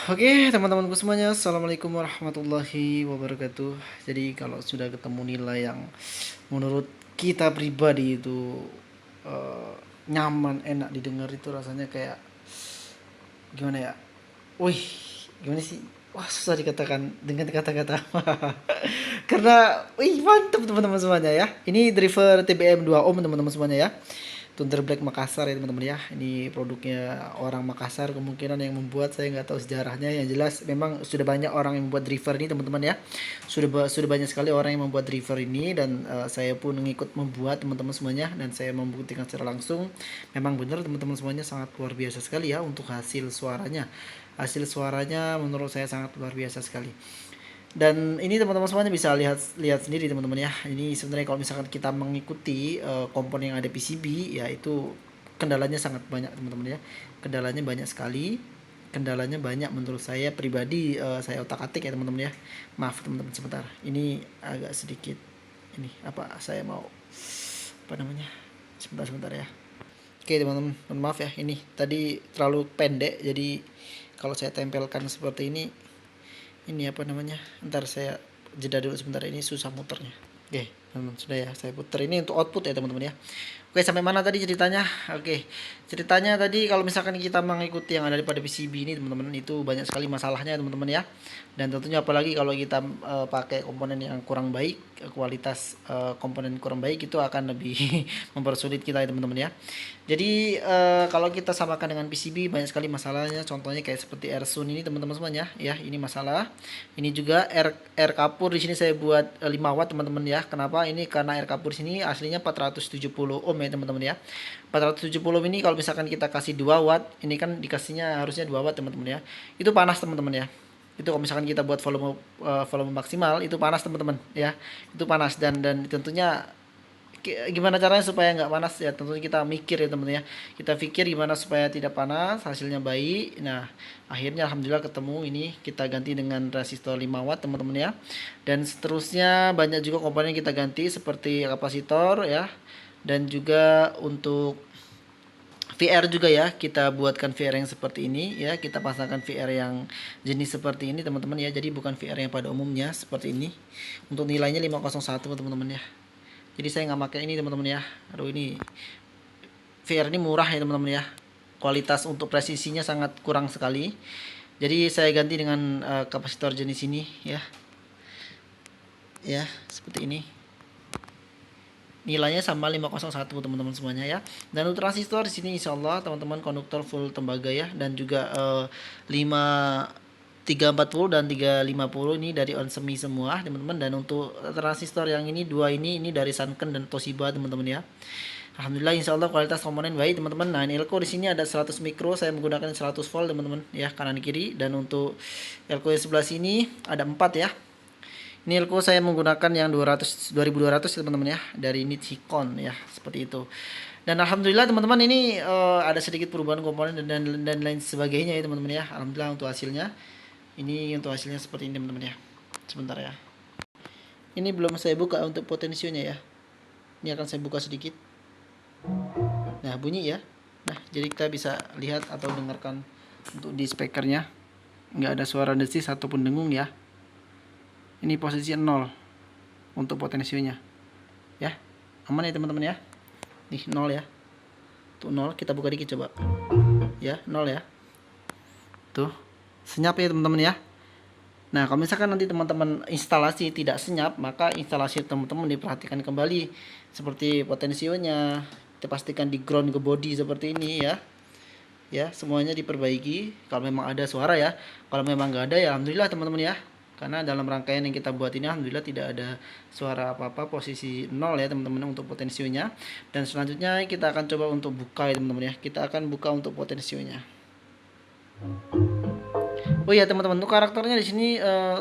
Oke, teman-temanku semuanya, assalamualaikum warahmatullahi wabarakatuh. Jadi kalau sudah ketemu nilai yang menurut kita pribadi itu eh, nyaman, enak didengar, itu rasanya kayak gimana ya? Wih, gimana sih? Wah, susah dikatakan dengan kata-kata. Karena, wih, mantap teman-teman semuanya ya. Ini driver TBM 2 ohm teman-teman semuanya ya. Thunder Black Makassar ya teman-teman ya. Ini produknya orang Makassar, kemungkinan yang membuat saya nggak tahu sejarahnya. Yang jelas memang sudah banyak orang yang membuat driver ini teman-teman ya. Sudah banyak sekali orang yang membuat driver ini, dan saya pun mengikut membuat teman-teman semuanya, dan saya membuktikan secara langsung memang benar teman-teman semuanya sangat luar biasa sekali ya untuk hasil suaranya. Hasil suaranya menurut saya sangat luar biasa sekali. Dan ini teman-teman semuanya bisa lihat lihat sendiri teman-teman ya. Ini sebenarnya kalau misalkan kita mengikuti komponen yang ada PCB ya, itu kendalanya sangat banyak teman-teman ya. Kendalanya banyak sekali. Kendalanya banyak menurut saya pribadi, saya otak-atik ya teman-teman ya. Maaf teman-teman sebentar. Ini agak sedikit ini apa saya mau apa namanya? Sebentar ya. Oke teman-teman, mohon maaf ya, ini tadi terlalu pendek, jadi kalau saya tempelkan seperti ini apa namanya, ntar saya jeda dulu sebentar, ini susah muternya. Oke teman-teman, sudah ya, saya putar ini untuk output ya teman-teman ya. Oke, sampai mana tadi ceritanya? Oke, ceritanya tadi kalau misalkan kita mengikuti yang ada pada PCB ini teman-teman, itu banyak sekali masalahnya teman-teman ya. Dan tentunya apalagi kalau kita pakai komponen yang kurang baik, kualitas komponen kurang baik, itu akan lebih mempersulit kita ya teman-teman ya. Jadi kalau kita samakan dengan PCB banyak sekali masalahnya. Contohnya kayak seperti Ersun ini teman-teman semuanya ya, ini masalah. Ini juga air kapur di sini saya buat 5 watt teman-teman ya. Kenapa? Ini karena air kapur sini aslinya 470 ohm ya teman-teman ya. 470 ohm ini kalau misalkan kita kasih 2 watt, ini kan dikasihnya harusnya 2 watt teman-teman ya. Itu panas teman-teman ya. Itu kalau misalkan kita buat volume maksimal, itu panas teman-teman ya. Itu panas, dan tentunya gimana caranya supaya nggak panas ya, tentunya kita mikir ya teman-teman ya. Kita pikir gimana supaya tidak panas, hasilnya baik. Nah, akhirnya alhamdulillah ketemu, ini kita ganti dengan resistor 5 watt teman-teman ya. Dan seterusnya banyak juga komponen kita ganti seperti kapasitor ya. Dan juga untuk VR juga ya, kita buatkan VR yang seperti ini ya, kita pasangkan VR yang jenis seperti ini teman-teman ya. Jadi bukan VR yang pada umumnya seperti ini. Untuk nilainya 501 teman-teman ya. Jadi saya nggak pakai ini teman-teman ya. Aduh, ini VR ini murah ya teman-teman ya. Kualitas untuk presisinya sangat kurang sekali. Jadi saya ganti dengan kapasitor jenis ini ya. Ya, seperti ini. Nilainya sama 501 teman-teman semuanya ya. Dan untuk transistor di sini insya Allah teman-teman konduktor full tembaga ya, dan juga 5 340 dan 350 ini dari Onsemi semua teman-teman. Dan untuk transistor yang ini dua ini dari Sanken dan Toshiba teman-teman ya. Alhamdulillah insya Allah kualitas komponen baik teman-teman. Nah, ini elko di sini ada 100 mikro, saya menggunakan 100 volt teman-teman ya, kanan kiri. Dan untuk elko yang sebelah sini ada 4 ya. Ini elko saya menggunakan yang 2200 ya teman-teman ya, dari Nichicon ya, seperti itu. Dan alhamdulillah teman-teman, ini ada sedikit perubahan komponen dan lain sebagainya ya teman-teman ya. Alhamdulillah untuk hasilnya. Ini untuk hasilnya seperti ini teman-teman ya. Sebentar ya. Ini belum saya buka untuk potensionya ya. Ini akan saya buka sedikit. Nah, bunyi ya. Nah, jadi kita bisa lihat atau dengarkan untuk di speakernya. Nggak ada suara desis ataupun dengung ya. Ini posisi 0 untuk potensionya. Ya, aman ya teman-teman ya. Nih 0 ya. Tuh 0, kita buka dikit coba. Ya, 0 ya. Tuh, senyap ya teman-teman ya. Nah, kalau misalkan nanti teman-teman instalasi tidak senyap, maka instalasi teman-teman diperhatikan kembali. Seperti potensionya, kita pastikan di ground ke body seperti ini ya. Ya, semuanya diperbaiki kalau memang ada suara ya. Kalau memang nggak ada ya alhamdulillah teman-teman ya. Karena dalam rangkaian yang kita buat ini alhamdulillah tidak ada suara apa-apa, posisi 0 ya teman-teman untuk potensionya. Dan selanjutnya kita akan coba untuk buka ya teman-teman ya. Kita akan buka untuk potensionya. Oh iya teman-teman, untuk karakternya di sini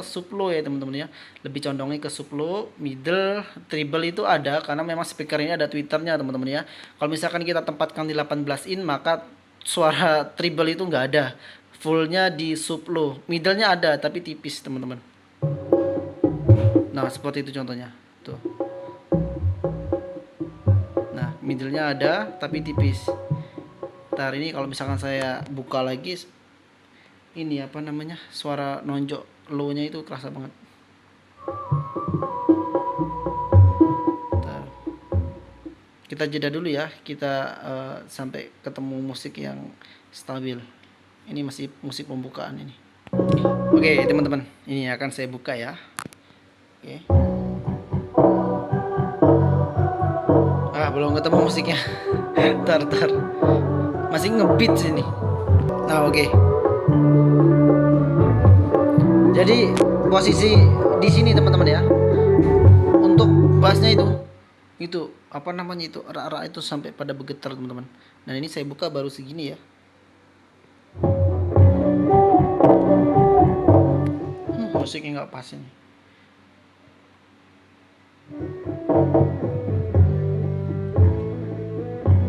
sublow ya teman-teman ya. Lebih condongnya ke sublow, middle, treble itu ada karena memang speaker ini ada tweeternya teman-teman ya. Kalau misalkan kita tempatkan di 18 in, maka suara treble itu nggak ada. Fullnya di sublow, middle-nya ada tapi tipis teman-teman. Nah, seperti itu contohnya. Tuh. Nah, middle-nya ada tapi tipis. Ntar ini kalau misalkan saya buka lagi, ini apa namanya, suara nonjok low-nya itu kerasa banget. Bentar. Kita jeda dulu ya, kita sampai ketemu musik yang stabil. Ini masih musik pembukaan ini. Oke teman-teman, ini akan saya buka ya. Oke. Belum ketemu musiknya. Tar. Masih ngebeat sini. Nah, oke. Jadi posisi di sini teman-teman ya. Untuk bassnya itu apa namanya itu, rak-rak itu sampai pada bergetar teman-teman. Dan ini saya buka baru segini ya. Musiknya nggak pas ini.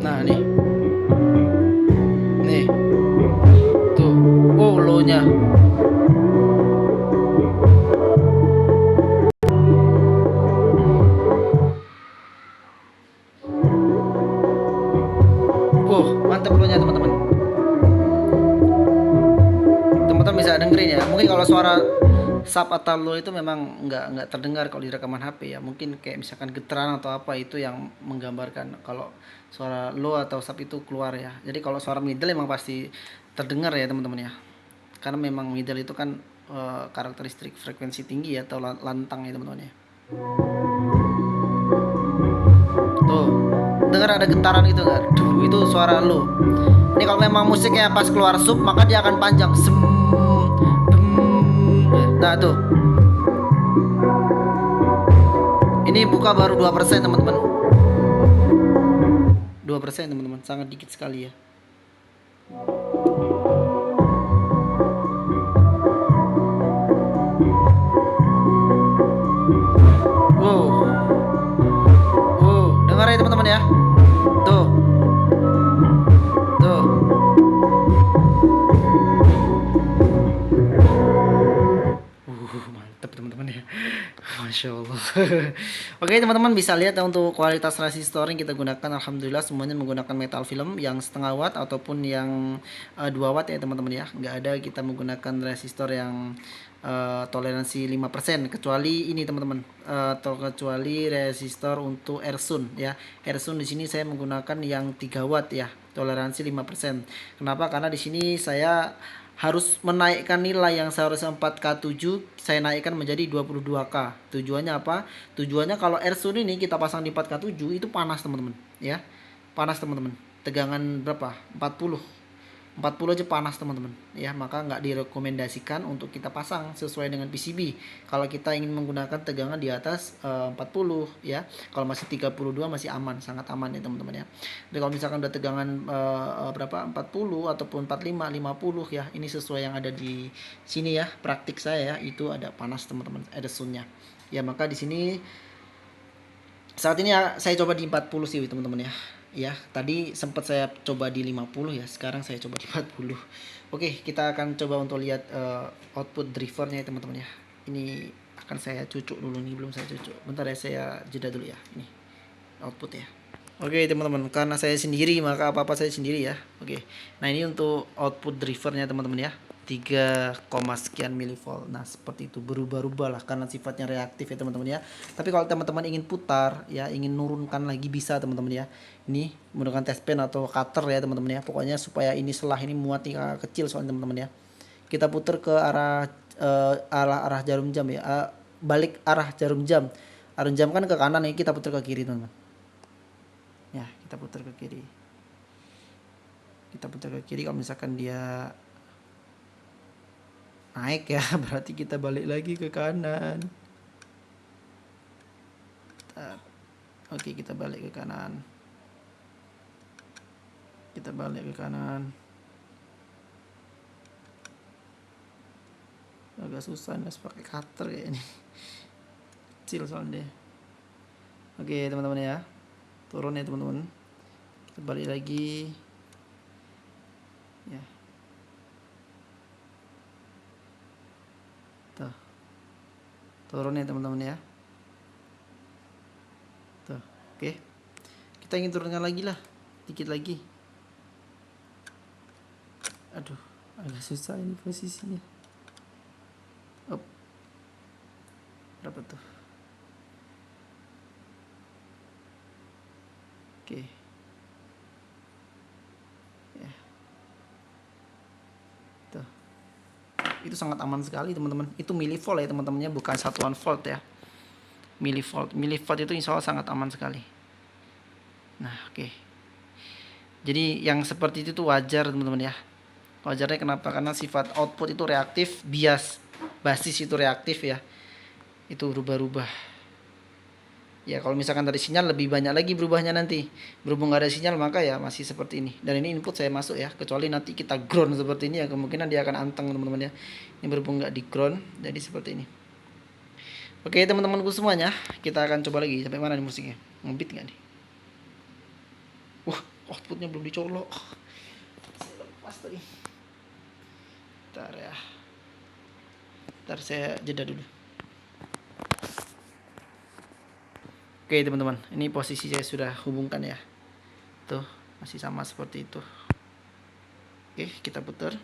Nah nih tuh, oh low nya. Mantap low nya teman-teman. Teman-teman bisa dengerin ya. Mungkin kalau suara sub atau low itu memang nggak terdengar kalau di rekaman HP ya. Mungkin kayak misalkan getaran atau apa itu yang menggambarkan kalau suara low atau sub itu keluar ya. Jadi kalau suara middle emang pasti terdengar ya teman-teman ya. Karena memang middle itu kan karakteristik frekuensi tinggi ya atau lantang ya teman-teman ya. Tuh, dengar ada getaran itu nggak? Itu suara low. Ini kalau memang musiknya pas keluar sub maka dia akan panjang. Nah tuh. Ini buka baru 2% teman-teman. 2% teman-teman, sangat dikit sekali ya. Dengar ya teman-teman ya. Tuh. Mantap teman-teman ya. Masya Allah. Oke teman-teman, bisa lihat ya untuk kualitas resistor yang kita gunakan, alhamdulillah semuanya menggunakan metal film yang setengah watt ataupun yang 2 watt ya teman-teman ya. Nggak ada kita menggunakan resistor yang toleransi 5%, kecuali ini teman-teman, kecuali resistor untuk Ersun ya. Ersun di sini saya menggunakan yang 3 watt ya, toleransi 5%. Kenapa? Karena di sini saya harus menaikkan nilai yang seharusnya 4K7 saya naikkan menjadi 22K. Tujuannya apa? Tujuannya kalau Ersun ini kita pasang di 4K7 itu panas teman-teman ya. Panas teman-teman. Tegangan berapa? 40 aja panas teman-teman ya, maka nggak direkomendasikan untuk kita pasang sesuai dengan PCB kalau kita ingin menggunakan tegangan di atas 40 ya. Kalau masih 32 masih aman, sangat aman ya teman-teman ya. Jadi kalau misalkan udah tegangan berapa 40 ataupun 45 50 ya, ini sesuai yang ada di sini ya, praktik saya ya, itu ada panas teman-teman, ada sunnya ya. Maka di sini saat ini ya saya coba di 40 sih teman-teman ya. Ya, tadi sempat saya coba di 50 ya, sekarang saya coba di 40. Oke, kita akan coba untuk lihat output drivernya ya teman-teman ya. Ini akan saya cucuk dulu nih, belum saya cucuk. Bentar ya, saya jeda dulu ya. Ini output ya. Oke teman-teman, karena saya sendiri maka apa-apa saya sendiri ya. Oke. Nah, ini untuk output drivernya teman-teman ya. 3, sekian milivolt. Nah, seperti itu, berubah-ubah lah karena sifatnya reaktif ya teman-teman ya. Tapi kalau teman-teman ingin putar ya, ingin nurunkan lagi bisa teman-teman ya. Ini menggunakan test pen atau cutter ya teman-teman ya. Pokoknya supaya ini selah ini muatnya kecil soalnya teman-teman ya. Kita putar ke arah arah jarum jam ya. Balik arah jarum jam. Jarum jam kan ke kanan nih, kita putar ke kiri teman-teman. Ya, kita putar ke kiri. Kita putar ke kiri, kalau misalkan dia naik ya berarti kita balik lagi ke kanan. Oke, kita balik ke kanan. Kita balik ke kanan. Agak susah nih pakai cutter kayak ini. Kecil soalnya. Oke teman-teman ya, turun ya teman-teman. Kita balik lagi. Ya. Tuh. Turun ya teman-teman ya. Tuh. Oke. Kita ingin turunkan lagi lah, dikit lagi. Aduh. Agak susah ini posisinya. Up. Berapa tuh? Oke. Ya. Tuh. Itu sangat aman sekali teman-teman. Itu millivolt ya teman-temannya, bukan satuan volt ya. Millivolt. Millivolt itu insya Allah sangat aman sekali. Nah, oke. Jadi yang seperti itu tuh wajar teman-teman ya. Wajarnya kenapa? Karena sifat output itu reaktif, basis itu reaktif ya. Itu berubah-ubah. Ya kalau misalkan dari sinyal lebih banyak lagi berubahnya nanti. Berhubung gak ada sinyal maka ya masih seperti ini. Dan ini input saya masuk ya. Kecuali nanti kita ground seperti ini ya, kemungkinan dia akan anteng teman-teman ya. Ini berhubung gak di ground, jadi seperti ini. Oke teman-temanku semuanya, kita akan coba lagi. Sampai mana nih musiknya? Ngebit gak nih? Wah, outputnya belum dicolok. Saya lepas tadi. Bentar ya. Bentar saya jeda dulu. Oke teman-teman, ini posisi saya sudah hubungkan ya. Tuh, masih sama seperti itu. Oke, kita putar.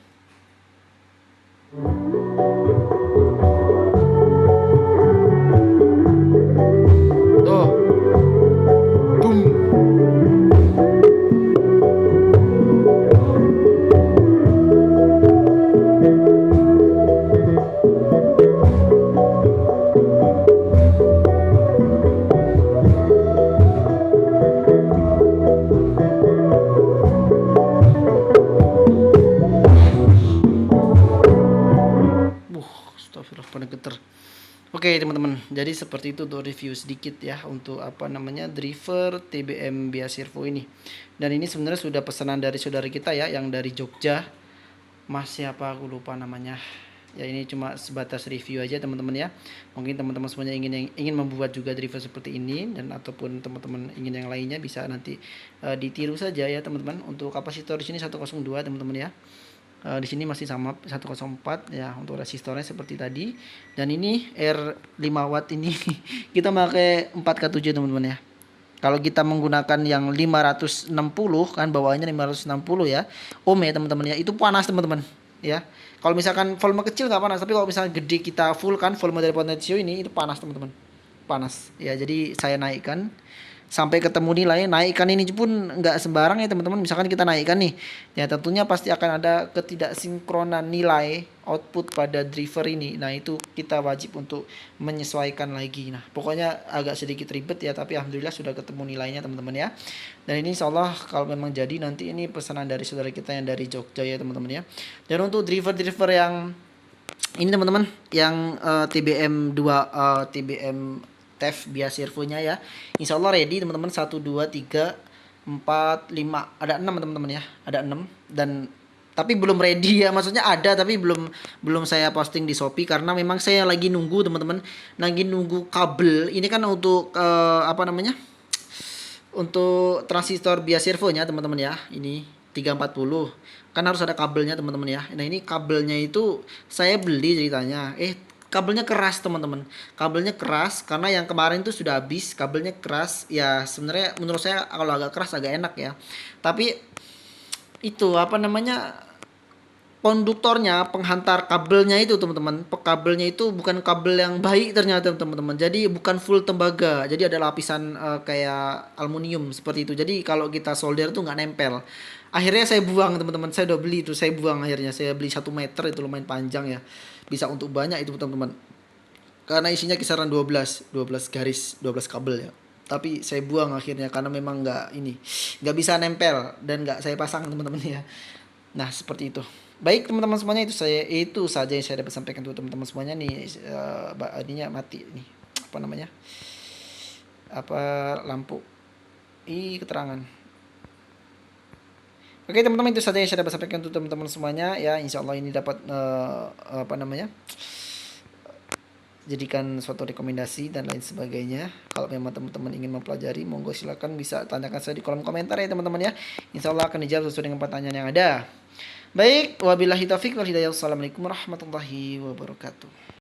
Tuh. Boom. Astagfirullah, pada geter. Oke teman-teman, jadi seperti itu untuk review sedikit ya untuk apa namanya driver TBM Bia Servo ini. Dan ini sebenarnya sudah pesanan dari saudara kita ya, yang dari Jogja. Mas siapa aku lupa namanya. Ya ini cuma sebatas review aja teman-teman ya. Mungkin teman-teman semuanya ingin membuat juga driver seperti ini, dan ataupun teman-teman ingin yang lainnya bisa nanti ditiru saja ya teman-teman. Untuk kapasitor di sini 102 teman-teman ya. Di sini masih sama 104 ya untuk resistornya seperti tadi. Dan ini R5 watt ini kita pakai 4K7 teman-teman ya. Kalau kita menggunakan yang 560 kan bawaannya 560 ya ohm ya teman-teman ya, itu panas teman-teman ya. Kalau misalkan volume kecil nggak panas, tapi kalau misalnya gede kita full kan volume dari potensio ini, itu panas teman-teman, panas ya. Jadi saya naikkan sampai ketemu nilai. Naikkan ini pun nggak sembarang ya teman-teman. Misalkan kita naikkan nih ya, tentunya pasti akan ada ketidaksinkronan nilai output pada driver ini. Nah itu kita wajib untuk menyesuaikan lagi. Nah pokoknya agak sedikit ribet ya, tapi alhamdulillah sudah ketemu nilainya teman-teman ya. Dan ini insyaallah kalau memang jadi nanti ini pesanan dari saudara kita yang dari Jogja ya teman-teman ya. Dan untuk driver-driver yang ini teman-teman yang TBM 2 TBM TEF Bia Servonya ya, insya Allah ready teman-teman. 1 2 3 4 5, ada 6 teman-teman ya, ada 6. Dan tapi belum ready ya, maksudnya ada tapi belum saya posting di Shopee karena memang saya lagi nunggu teman-teman, lagi nunggu kabel ini kan untuk apa namanya, untuk transistor Bia Servonya teman-teman ya. Ini 340 kan harus ada kabelnya teman-teman ya. Nah ini kabelnya itu saya beli ceritanya, kabelnya keras teman-teman. Kabelnya keras karena yang kemarin tuh sudah habis. Kabelnya keras ya, sebenarnya menurut saya kalau agak keras agak enak ya. Tapi itu apa namanya, konduktornya, penghantar kabelnya itu teman-teman, kabelnya itu bukan kabel yang baik ternyata teman-teman. Jadi bukan full tembaga, jadi ada lapisan kayak aluminium seperti itu. Jadi kalau kita solder tuh nggak nempel. Akhirnya saya buang teman-teman, saya udah beli itu saya buang. Akhirnya saya beli 1 meter, itu lumayan panjang ya, bisa untuk banyak itu teman-teman, karena isinya kisaran 12 garis, 12 kabel ya. Tapi saya buang akhirnya karena memang nggak bisa nempel dan nggak saya pasang teman-teman ya. Nah seperti itu. Baik teman-teman semuanya, itu saja yang saya dapat sampaikan untuk teman-teman semuanya nih. Ininya mati nih, apa namanya, apa lampu keterangan. Oke teman-teman, itu saja yang saya dapat sampaikan untuk teman-teman semuanya ya. Insya Allah ini dapat apa namanya, jadikan suatu rekomendasi dan lain sebagainya. Kalau memang teman-teman ingin mempelajari, monggo silakan bisa tanyakan saya di kolom komentar ya teman-teman ya. Insya Allah akan dijawab sesuai dengan pertanyaan yang ada. Baik, wabillahi taufiq wal hidayah. Wassalamualaikum warahmatullahi wabarakatuh.